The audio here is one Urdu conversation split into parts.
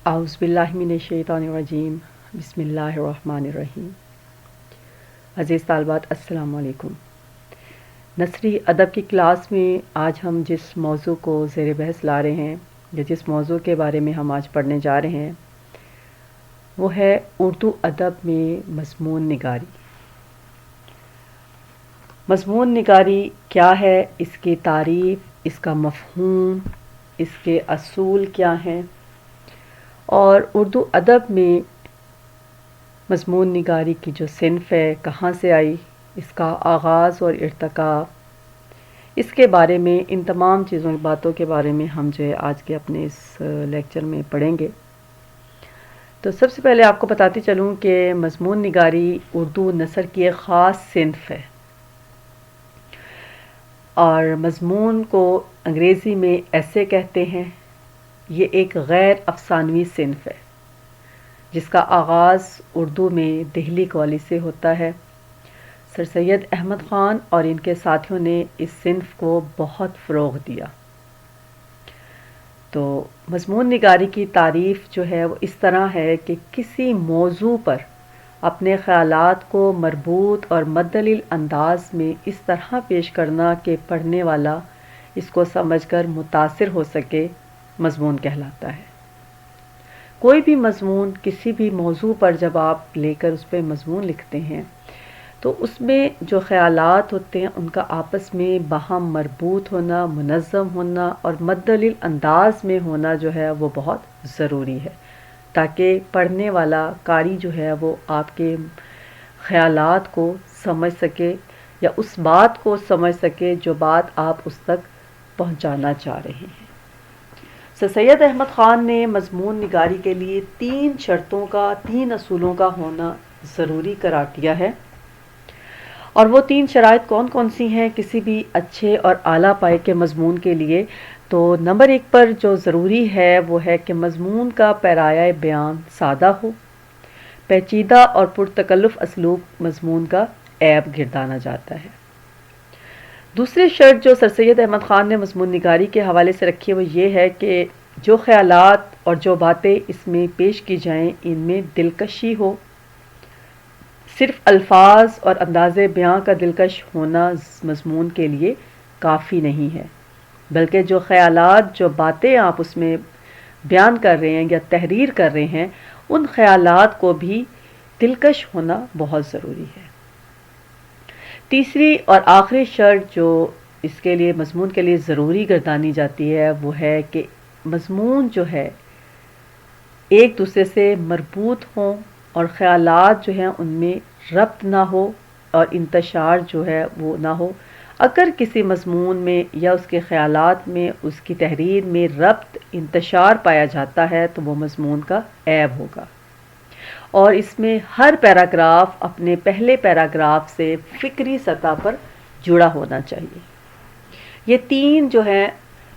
اعوذ باللہ من الشیطان الرجیم بسم اللہ الرحمن الرحیم۔ عزیز طالبات السلام علیکم۔ نثری ادب کی کلاس میں آج ہم جس موضوع کو زیر بحث لا رہے ہیں یا جس موضوع کے بارے میں ہم آج پڑھنے جا رہے ہیں وہ ہے اردو ادب میں مضمون نگاری۔ مضمون نگاری کیا ہے، اس کی تعریف، اس کا مفہوم، اس کے اصول کیا ہیں، اور اردو ادب میں مضمون نگاری کی جو صنف ہے کہاں سے آئی، اس کا آغاز اور ارتقاء، اس کے بارے میں، ان تمام باتوں کے بارے میں ہم جو ہے آج کے اپنے اس لیکچر میں پڑھیں گے۔ تو سب سے پہلے آپ کو بتاتی چلوں کہ مضمون نگاری اردو نثر کی ایک خاص صنف ہے، اور مضمون کو انگریزی میں ایسے کہتے ہیں۔ یہ ایک غیر افسانوی صنف ہے جس کا آغاز اردو میں دہلی کالی سے ہوتا ہے۔ سر سید احمد خان اور ان کے ساتھیوں نے اس صنف کو بہت فروغ دیا۔ تو مضمون نگاری کی تعریف جو ہے وہ اس طرح ہے کہ کسی موضوع پر اپنے خیالات کو مربوط اور مدلل انداز میں اس طرح پیش کرنا کہ پڑھنے والا اس کو سمجھ کر متاثر ہو سکے، مضمون کہلاتا ہے۔ کوئی بھی مضمون، کسی بھی موضوع پر جب آپ لے کر اس پہ مضمون لکھتے ہیں تو اس میں جو خیالات ہوتے ہیں ان کا آپس میں باہم مربوط ہونا، منظم ہونا اور مدلل انداز میں ہونا جو ہے وہ بہت ضروری ہے، تاکہ پڑھنے والا قاری جو ہے وہ آپ کے خیالات کو سمجھ سکے یا اس بات کو سمجھ سکے جو بات آپ اس تک پہنچانا چاہ رہے ہیں۔ سر سید احمد خان نے مضمون نگاری کے لیے 3 شرطوں کا، 3 اصولوں کا ہونا ضروری قرار دیا ہے، اور وہ 3 شرائط کون کون سی ہیں کسی بھی اچھے اور اعلیٰ پائے کے مضمون کے لیے؟ تو نمبر 1 پر جو ضروری ہے وہ ہے کہ مضمون کا پیرایہ بیان سادہ ہو، پیچیدہ اور پرتکلف اسلوب مضمون کا عیب گردانا جاتا ہے۔ دوسری شرط جو سر سید احمد خان نے مضمون نگاری کے حوالے سے رکھی ہے وہ یہ ہے کہ جو خیالات اور جو باتیں اس میں پیش کی جائیں ان میں دلکشی ہو۔ صرف الفاظ اور انداز بیان کا دلکش ہونا مضمون کے لیے کافی نہیں ہے، بلکہ جو خیالات، جو باتیں آپ اس میں بیان کر رہے ہیں یا تحریر کر رہے ہیں ان خیالات کو بھی دلکش ہونا بہت ضروری ہے۔ تیسری اور آخری شرط جو اس کے لیے مضمون کے لیے ضروری گردانی جاتی ہے وہ ہے کہ مضمون جو ہے ایک دوسرے سے مربوط ہوں اور خیالات جو ہیں ان میں ربط نہ ہو اور انتشار جو ہے وہ نہ ہو۔ اگر کسی مضمون میں یا اس کے خیالات میں، اس کی تحریر میں ربط، انتشار پایا جاتا ہے تو وہ مضمون کا عیب ہوگا، اور اس میں ہر پیراگراف اپنے پہلے پیراگراف سے فکری سطح پر جڑا ہونا چاہیے۔ یہ 3 جو ہیں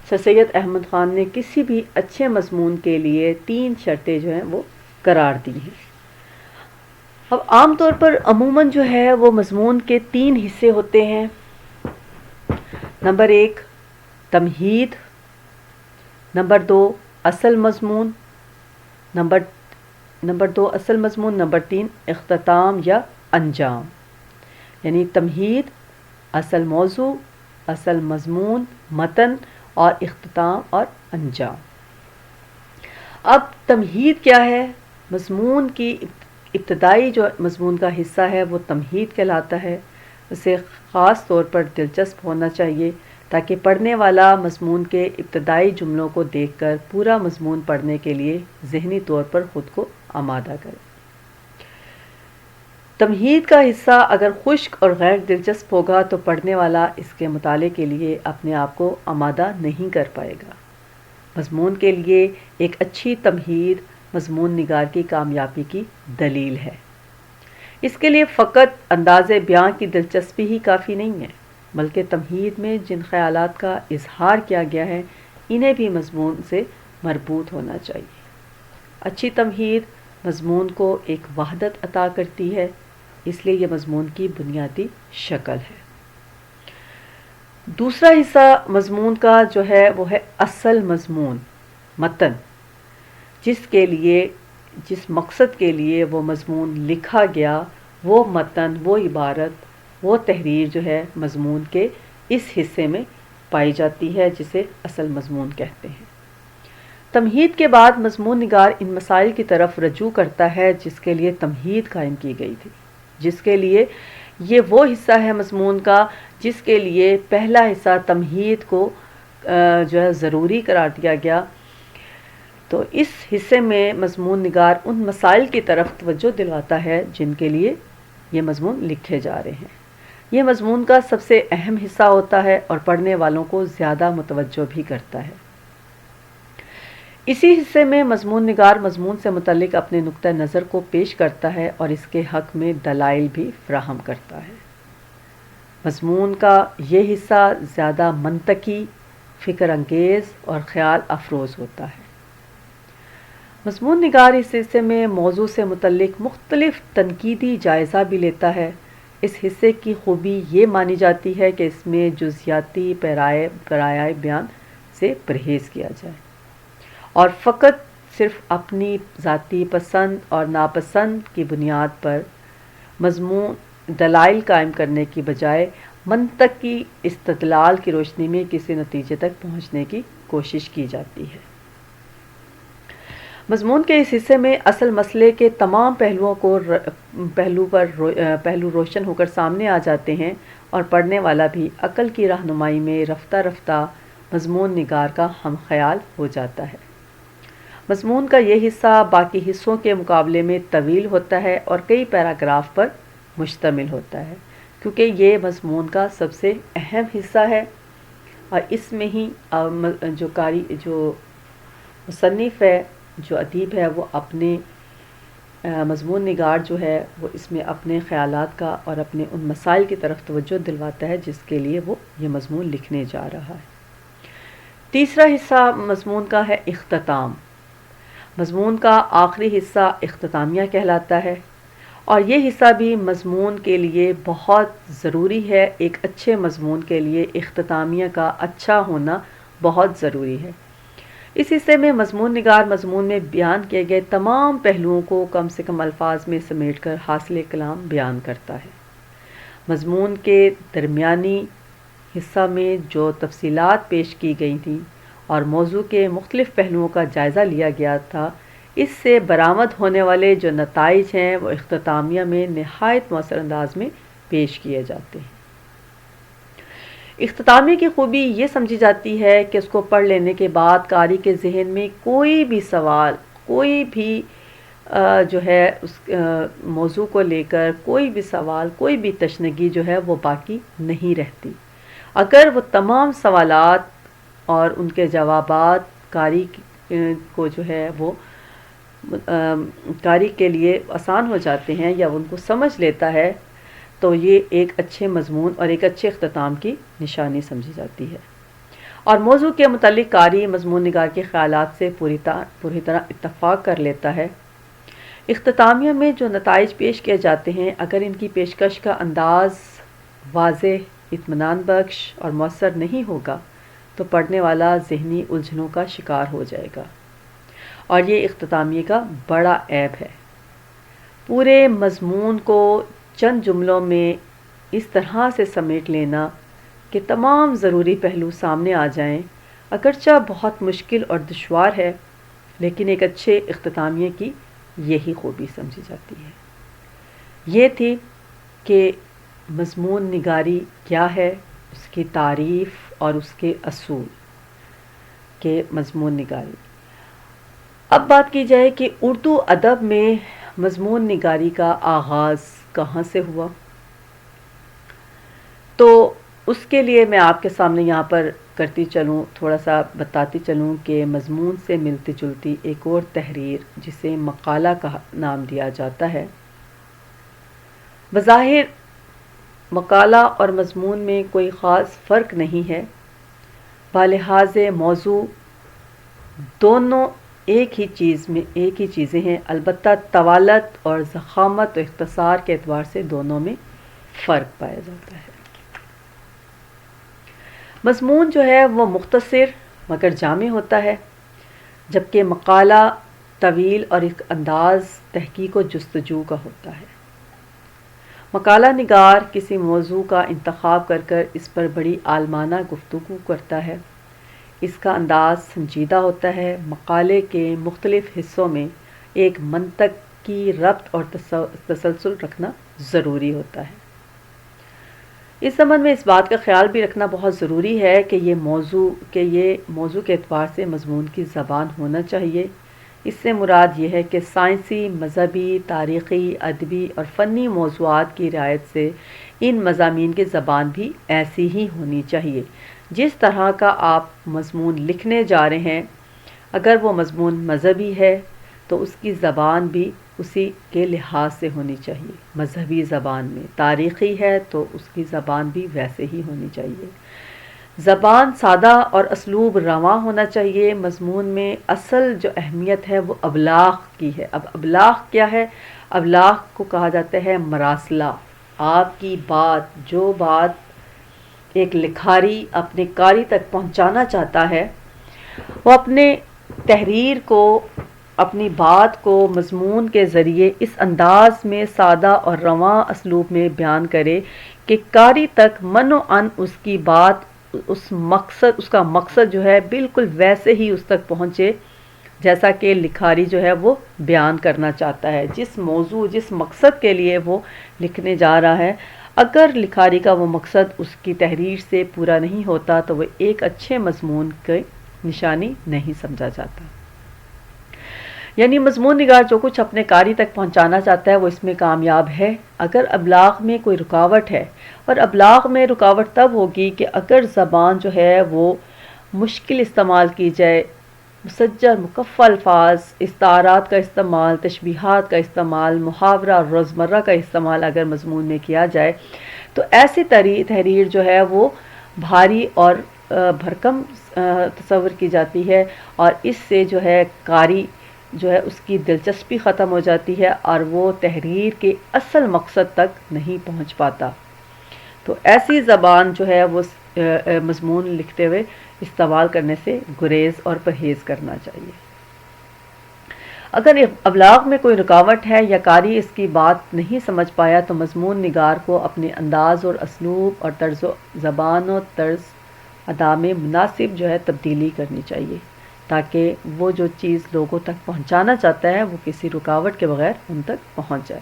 سر سید احمد خان نے کسی بھی اچھے مضمون کے لیے 3 شرطیں جو ہیں وہ قرار دی ہیں۔ اب عام طور پر عموماً جو ہے وہ مضمون کے 3 حصے ہوتے ہیں۔ نمبر 1 تمہید، نمبر 2 اصل مضمون، نمبر 2 اصل مضمون، نمبر 3 اختتام یا انجام، یعنی تمہید، اصل موضوع، اصل مضمون، متن اور اختتام اور انجام۔ اب تمہید کیا ہے؟ مضمون کی ابتدائی جو مضمون کا حصہ ہے وہ تمہید کہلاتا ہے۔ اسے خاص طور پر دلچسپ ہونا چاہیے تاکہ پڑھنے والا مضمون کے ابتدائی جملوں کو دیکھ کر پورا مضمون پڑھنے کے لیے ذہنی طور پر خود کو آمادہ کرے۔ تمہید کا حصہ اگر خشک اور غیر دلچسپ ہوگا تو پڑھنے والا اس کے مطالعے کے لیے اپنے آپ کو آمادہ نہیں کر پائے گا۔ مضمون کے لیے ایک اچھی تمہید مضمون نگار کی کامیابی کی دلیل ہے۔ اس کے لیے فقط انداز بیان کی دلچسپی ہی کافی نہیں ہے، بلکہ تمہید میں جن خیالات کا اظہار کیا گیا ہے انہیں بھی مضمون سے مربوط ہونا چاہیے۔ اچھی تمہید مضمون کو ایک وحدت عطا کرتی ہے، اس لیے یہ مضمون کی بنیادی شکل ہے۔ دوسرا حصہ مضمون کا جو ہے وہ ہے اصل مضمون، متن۔ جس مقصد کے لیے وہ مضمون لکھا گیا، وہ متن، وہ عبارت، وہ تحریر جو ہے مضمون کے اس حصے میں پائی جاتی ہے جسے اصل مضمون کہتے ہیں۔ تمہید کے بعد مضمون نگار ان مسائل کی طرف رجوع کرتا ہے جس کے لیے تمہید قائم کی گئی تھی، جس کے لیے یہ وہ حصہ ہے مضمون کا جس کے لیے پہلا حصہ تمہید کو جو ہے ضروری قرار دیا گیا۔ تو اس حصے میں مضمون نگار ان مسائل کی طرف توجہ دلواتا ہے جن کے لیے یہ مضمون لکھے جا رہے ہیں۔ یہ مضمون کا سب سے اہم حصہ ہوتا ہے اور پڑھنے والوں کو زیادہ متوجہ بھی کرتا ہے۔ اسی حصے میں مضمون نگار مضمون سے متعلق اپنے نقطہ نظر کو پیش کرتا ہے اور اس کے حق میں دلائل بھی فراہم کرتا ہے۔ مضمون کا یہ حصہ زیادہ منطقی، فکر انگیز اور خیال افروز ہوتا ہے۔ مضمون نگار اس حصے میں موضوع سے متعلق مختلف تنقیدی جائزہ بھی لیتا ہے۔ اس حصے کی خوبی یہ مانی جاتی ہے کہ اس میں جزیاتی پیرائے بیان سے پرہیز کیا جائے اور فقط صرف اپنی ذاتی پسند اور ناپسند کی بنیاد پر مضمون دلائل قائم کرنے کی بجائے منطقی استدلال کی روشنی میں کسی نتیجے تک پہنچنے کی کوشش کی جاتی ہے۔ مضمون کے اس حصے میں اصل مسئلے کے تمام پہلو روشن ہو کر سامنے آ جاتے ہیں اور پڑھنے والا بھی عقل کی رہنمائی میں رفتہ رفتہ مضمون نگار کا ہم خیال ہو جاتا ہے۔ مضمون کا یہ حصہ باقی حصوں کے مقابلے میں طویل ہوتا ہے اور کئی پیراگراف پر مشتمل ہوتا ہے، کیونکہ یہ مضمون کا سب سے اہم حصہ ہے اور اس میں ہی جو مصنف ہے، جو ادیب ہے، وہ اپنے مضمون نگار جو ہے وہ اس میں اپنے خیالات کا اور اپنے ان مسائل کی طرف توجہ دلواتا ہے جس کے لیے وہ یہ مضمون لکھنے جا رہا ہے۔ تیسرا حصہ مضمون کا ہے اختتام۔ مضمون کا آخری حصہ اختتامیہ کہلاتا ہے اور یہ حصہ بھی مضمون کے لیے بہت ضروری ہے۔ ایک اچھے مضمون کے لیے اختتامیہ کا اچھا ہونا بہت ضروری ہے۔ اس حصے میں مضمون نگار مضمون میں بیان کیے گئے تمام پہلوؤں کو کم سے کم الفاظ میں سمیٹ کر حاصل کلام بیان کرتا ہے۔ مضمون کے درمیانی حصہ میں جو تفصیلات پیش کی گئی تھیں اور موضوع کے مختلف پہلوؤں کا جائزہ لیا گیا تھا، اس سے برآمد ہونے والے جو نتائج ہیں وہ اختتامیہ میں نہایت مؤثر انداز میں پیش کیے جاتے ہیں۔ اختتامیہ کی خوبی یہ سمجھی جاتی ہے کہ اس کو پڑھ لینے کے بعد قاری کے ذہن میں کوئی بھی سوال، کوئی بھی جو ہے اس موضوع کو لے کر کوئی بھی سوال، کوئی بھی تشنگی جو ہے وہ باقی نہیں رہتی۔ اگر وہ تمام سوالات اور ان کے جوابات قاری کو جو ہے وہ قاری کے لیے آسان ہو جاتے ہیں یا ان کو سمجھ لیتا ہے، تو یہ ایک اچھے مضمون اور ایک اچھے اختتام کی نشانی سمجھی جاتی ہے۔ اور موضوع کے متعلق قاری مضمون نگار کے خیالات سے پوری طرح اتفاق کر لیتا ہے۔ اختتامیہ میں جو نتائج پیش کیے جاتے ہیں، اگر ان کی پیشکش کا انداز واضح، اطمینان بخش اور مؤثر نہیں ہوگا تو پڑھنے والا ذہنی الجھنوں کا شکار ہو جائے گا، اور یہ اختتامیہ کا بڑا عیب ہے۔ پورے مضمون کو چند جملوں میں اس طرح سے سمیٹ لینا کہ تمام ضروری پہلو سامنے آ جائیں، اگرچہ بہت مشکل اور دشوار ہے، لیکن ایک اچھے اختتامیہ کی یہی خوبی سمجھی جاتی ہے۔ یہ تھی کہ مضمون نگاری کیا ہے، اس کی تعریف اور اس کے اصول کہ مضمون نگاری۔ اب بات کی جائے کہ اردو ادب میں مضمون نگاری کا آغاز کہاں سے ہوا، تو اس کے لیے میں آپ کے سامنے یہاں پر کرتی چلوں، تھوڑا سا بتاتی چلوں کہ مضمون سے ملتی جلتی ایک اور تحریر جسے مقالہ کا نام دیا جاتا ہے۔ بظاہر مقالہ اور مضمون میں کوئی خاص فرق نہیں ہے، بلحاظ موضوع دونوں ایک ہی چیزیں ہیں، البتہ طوالت اور ضخامت و اختصار کے اعتبار سے دونوں میں فرق پایا جاتا ہے۔ مضمون جو ہے وہ مختصر مگر جامع ہوتا ہے، جبکہ مقالہ طویل اور ایک انداز تحقیق و جستجو کا ہوتا ہے۔ مقالہ نگار کسی موضوع کا انتخاب کر کر اس پر بڑی عالمانہ گفتگو کرتا ہے۔ اس کا انداز سنجیدہ ہوتا ہے۔ مقالے کے مختلف حصوں میں ایک منطق کی ربط اور تسلسل رکھنا ضروری ہوتا ہے۔ اس زمن میں اس بات کا خیال بھی رکھنا بہت ضروری ہے کہ یہ موضوع کے اعتبار سے مضمون کی زبان ہونا چاہیے۔ اس سے مراد یہ ہے کہ سائنسی، مذہبی، تاریخی، ادبی اور فنی موضوعات کی رعایت سے ان مضامین کی زبان بھی ایسی ہی ہونی چاہیے جس طرح کا آپ مضمون لکھنے جا رہے ہیں۔ اگر وہ مضمون مذہبی ہے تو اس کی زبان بھی اسی کے لحاظ سے ہونی چاہیے، مذہبی زبان میں۔ تاریخی ہے تو اس کی زبان بھی ویسے ہی ہونی چاہیے۔ زبان سادہ اور اسلوب رواں ہونا چاہیے۔ مضمون میں اصل جو اہمیت ہے وہ ابلاغ کی ہے۔ اب ابلاغ کیا ہے؟ ابلاغ کو کہا جاتا ہے مراسلہ۔ آپ کی بات، جو بات ایک لکھاری اپنے قاری تک پہنچانا چاہتا ہے، وہ اپنے تحریر کو، اپنی بات کو مضمون کے ذریعے اس انداز میں سادہ اور رواں اسلوب میں بیان کرے کہ قاری تک من و عن اس کی بات، اس کا مقصد جو ہے بالکل ویسے ہی اس تک پہنچے جیسا کہ لکھاری جو ہے وہ بیان کرنا چاہتا ہے۔ جس موضوع، جس مقصد کے لیے وہ لکھنے جا رہا ہے، اگر لکھاری کا وہ مقصد اس کی تحریر سے پورا نہیں ہوتا تو وہ ایک اچھے مضمون کی نشانی نہیں سمجھا جاتا۔ یعنی مضمون نگار جو کچھ اپنے قاری تک پہنچانا چاہتا ہے وہ اس میں کامیاب ہے۔ اگر ابلاغ میں کوئی رکاوٹ ہے، اور ابلاغ میں رکاوٹ تب ہوگی کہ اگر زبان جو ہے وہ مشکل استعمال کی جائے، مسجر مکفّ الفاظ، استعارات کا استعمال، تشبیہات کا استعمال، محاورہ اور روزمرہ کا استعمال اگر مضمون میں کیا جائے تو ایسی تحریر جو ہے وہ بھاری اور بھرکم تصور کی جاتی ہے، اور اس سے جو ہے قاری جو ہے اس کی دلچسپی ختم ہو جاتی ہے اور وہ تحریر کے اصل مقصد تک نہیں پہنچ پاتا۔ تو ایسی زبان جو ہے وہ مضمون لکھتے ہوئے استعمال کرنے سے گریز اور پرہیز کرنا چاہیے۔ اگر ابلاغ میں کوئی رکاوٹ ہے یا قاری اس کی بات نہیں سمجھ پایا تو مضمون نگار کو اپنے انداز اور اسلوب اور طرز و زبان و طرز ادا میں مناسب جو ہے تبدیلی کرنی چاہیے تاکہ وہ جو چیز لوگوں تک پہنچانا چاہتا ہے وہ کسی رکاوٹ کے بغیر ان تک پہنچ جائے۔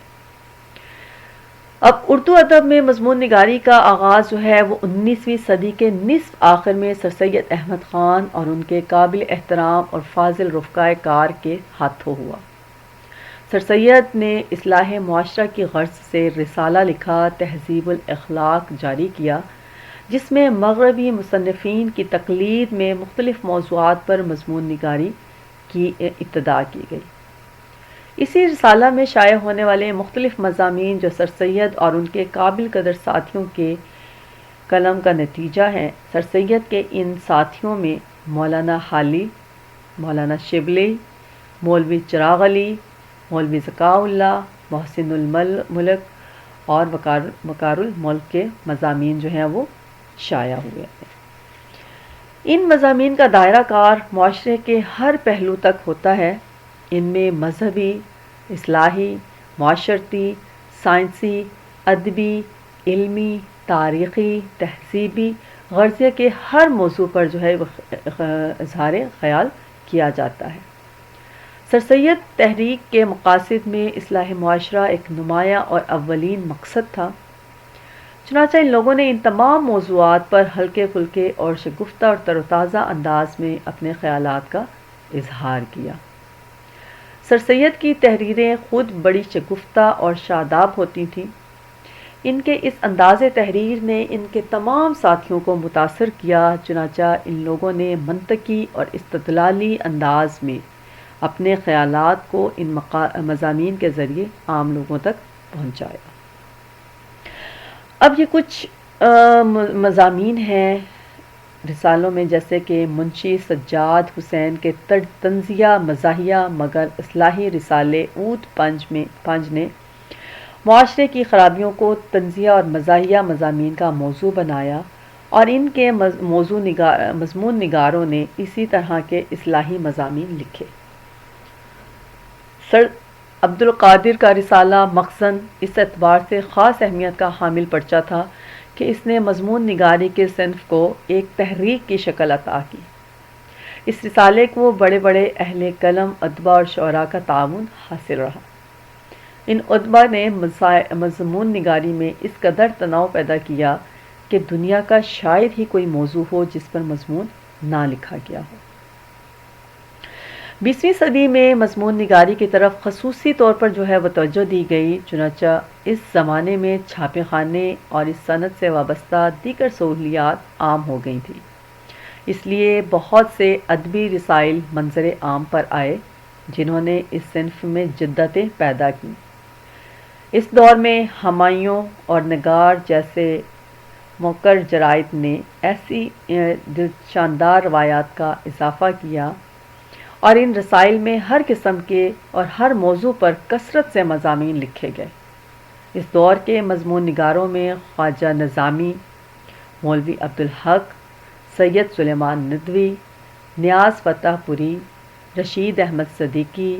اب اردو ادب میں مضمون نگاری کا آغاز جو ہے وہ 19ویں صدی کے نصف آخر میں سر سید احمد خان اور ان کے قابل احترام اور فاضل رفقائے کار کے ہاتھوں ہوا۔ سر سید نے اصلاح معاشرہ کی غرض سے رسالہ لکھا، تہذیب الاخلاق جاری کیا، جس میں مغربی مصنفین کی تقلید میں مختلف موضوعات پر مضمون نگاری کی ابتدا کی گئی۔ اسی رسالہ میں شائع ہونے والے مختلف مضامین جو سر سید اور ان کے قابل قدر ساتھیوں کے قلم کا نتیجہ ہیں۔ سر سید کے ان ساتھیوں میں مولانا حالی، مولانا شبلی، مولوی چراغ علی، مولوی ذکاء اللہ، محسن الملک اور وقار الملک کے مضامین جو ہیں وہ شائع ہوئے ہیں۔ ان مضامین کا دائرہ کار معاشرے کے ہر پہلو تک ہوتا ہے۔ ان میں مذہبی، اصلاحی، معاشرتی، سائنسی، ادبی، علمی، تاریخی، تہذیبی غرضیے کے ہر موضوع پر جو ہے اظہار خیال کیا جاتا ہے۔ سر سید تحریک کے مقاصد میں اصلاح معاشرہ ایک نمایاں اور اولین مقصد تھا، چنانچہ ان لوگوں نے ان تمام موضوعات پر ہلکے پھلکے اور شگفتہ اور تر و تازہ انداز میں اپنے خیالات کا اظہار کیا۔ سر سید کی تحریریں خود بڑی شگفتہ اور شاداب ہوتی تھیں۔ ان کے اس انداز تحریر نے ان کے تمام ساتھیوں کو متاثر کیا، چنانچہ ان لوگوں نے منطقی اور استدلالی انداز میں اپنے خیالات کو ان مضامین کے ذریعے عام لوگوں تک پہنچایا۔ اب یہ کچھ مضامین ہیں رسالوں میں، جیسے کہ منشی سجاد حسین کے طنزیہ مزاحیہ مگر اصلاحی رسالے اود پنج نے معاشرے کی خرابیوں کو طنزیہ اور مزاحیہ مضامین کا موضوع بنایا، اور ان کے مضمون نگاروں نے اسی طرح کے اصلاحی مضامین لکھے۔ سر عبد القادر کا رسالہ مخزن اس اعتبار سے خاص اہمیت کا حامل پرچہ تھا کہ اس نے مضمون نگاری کے صنف کو ایک تحریک کی شکل عطا کی۔ اس رسالے کو بڑے بڑے اہل قلم، ادباء اور شعراء کا تعاون حاصل رہا۔ ان ادباء نے مضمون نگاری میں اس قدر تناؤ پیدا کیا کہ دنیا کا شاید ہی کوئی موضوع ہو جس پر مضمون نہ لکھا گیا ہو۔ 20ویں صدی میں مضمون نگاری کی طرف خصوصی طور پر وہ توجہ دی گئی، چنانچہ اس زمانے میں چھاپے خانے اور اس صنعت سے وابستہ دیگر سہولیات عام ہو گئی تھیں، اس لیے بہت سے ادبی رسائل منظر عام پر آئے جنہوں نے اس صنف میں جدتیں پیدا کی۔ اس دور میں ہمایوں اور نگار جیسے موقر جرائد نے ایسی شاندار روایات کا اضافہ کیا اور ان رسائل میں ہر قسم کے اور ہر موضوع پر کثرت سے مضامین لکھے گئے۔ اس دور کے مضمون نگاروں میں خواجہ نظامی، مولوی عبدالحق، سید سلیمان ندوی، نیاز فتح پوری، رشید احمد صدیقی،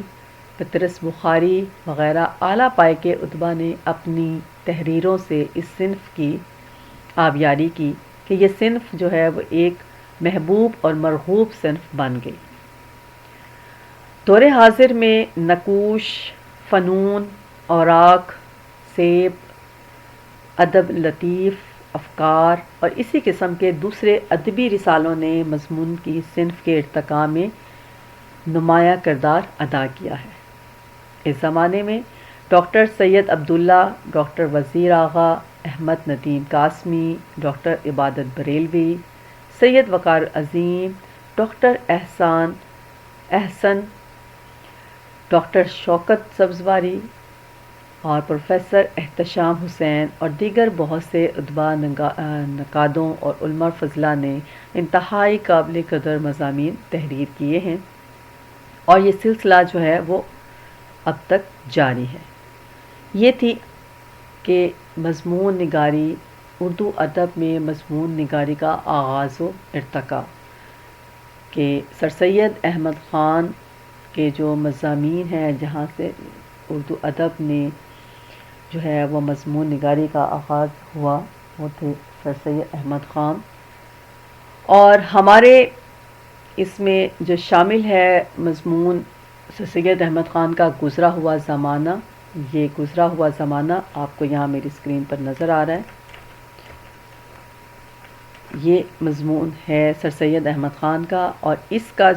پطرس بخاری وغیرہ اعلیٰ پائے کے ادباء نے اپنی تحریروں سے اس صنف کی آبیاری کی کہ یہ صنف وہ ایک محبوب اور مرغوب صنف بن گئی۔ دور حاضر میں نقوش، فنون، اوراق، سیب، ادب لطیف، افکار اور اسی قسم کے دوسرے ادبی رسالوں نے مضمون کی صنف کے ارتقاء میں نمایاں کردار ادا کیا ہے۔ اس زمانے میں ڈاکٹر سید عبداللہ، ڈاکٹر وزیر آغا، احمد ندیم قاسمی، ڈاکٹر عبادت بریلوی، سید وقار عظیم، ڈاکٹر احسن، ڈاکٹر شوکت سبزواری اور پروفیسر احتشام حسین اور دیگر بہت سے ادباء، نقادوں اور علماء فضلہ نے انتہائی قابل قدر مضامین تحریر کیے ہیں، اور یہ سلسلہ وہ اب تک جاری ہے۔ یہ تھی کہ مضمون نگاری، اردو ادب میں مضمون نگاری کا آغاز و ارتقاء، کہ سر سید احمد خان کے جو مضامین ہیں جہاں سے اردو ادب نے وہ مضمون نگاری کا آغاز ہوا، وہ تھے سر سید احمد خان۔ اور ہمارے اس میں جو شامل ہے مضمون سر سید احمد خان کا گزرا ہوا زمانہ، یہ گزرا ہوا زمانہ آپ کو یہاں میری اسکرین پر نظر آ رہا ہے۔ یہ مضمون ہے سر سید احمد خان کا، اور اس کا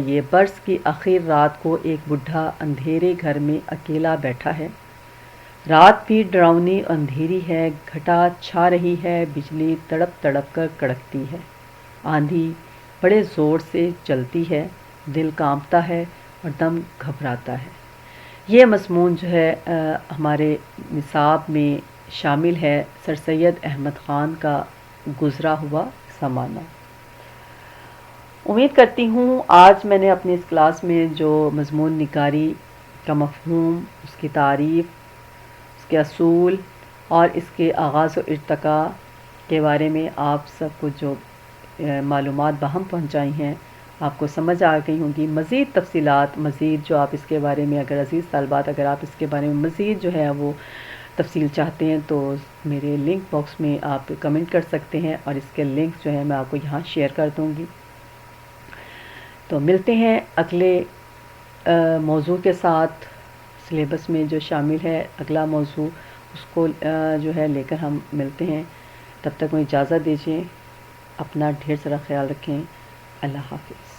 یہ برس کی آخر رات کو ایک بڈھا اندھیرے گھر میں اکیلا بیٹھا ہے۔ رات بھی ڈراؤنی اندھیری ہے، گھٹا چھا رہی ہے، بجلی تڑپ تڑپ کر کڑکتی ہے، آندھی بڑے زور سے چلتی ہے، دل کانپتا ہے اور دم گھبراتا ہے۔ یہ مضمون ہمارے نصاب میں شامل ہے، سر سید احمد خان کا گزرا ہوا زمانہ۔ امید کرتی ہوں آج میں نے اپنی اس کلاس میں جو مضمون نگاری کا مفہوم، اس کی تعریف، اس کے اصول اور اس کے آغاز و ارتقاء کے بارے میں آپ سب کو جو معلومات باہم پہنچائی ہیں، آپ کو سمجھ آ گئی ہوں گی۔ مزید تفصیلات، مزید جو آپ اس کے بارے میں عزیز طالبات اگر آپ اس کے بارے میں مزید وہ تفصیل چاہتے ہیں تو میرے لنک باکس میں آپ کمنٹ کر سکتے ہیں، اور اس کے لنک میں آپ کو یہاں شیئر کر دوں گی۔ تو ملتے ہیں اگلے موضوع کے ساتھ، سلیبس میں جو شامل ہے اگلا موضوع، اس کو لے کر ہم ملتے ہیں۔ تب تک مجھے اجازت دیجیے، اپنا ڈھیر سارا خیال رکھیں۔ اللہ حافظ۔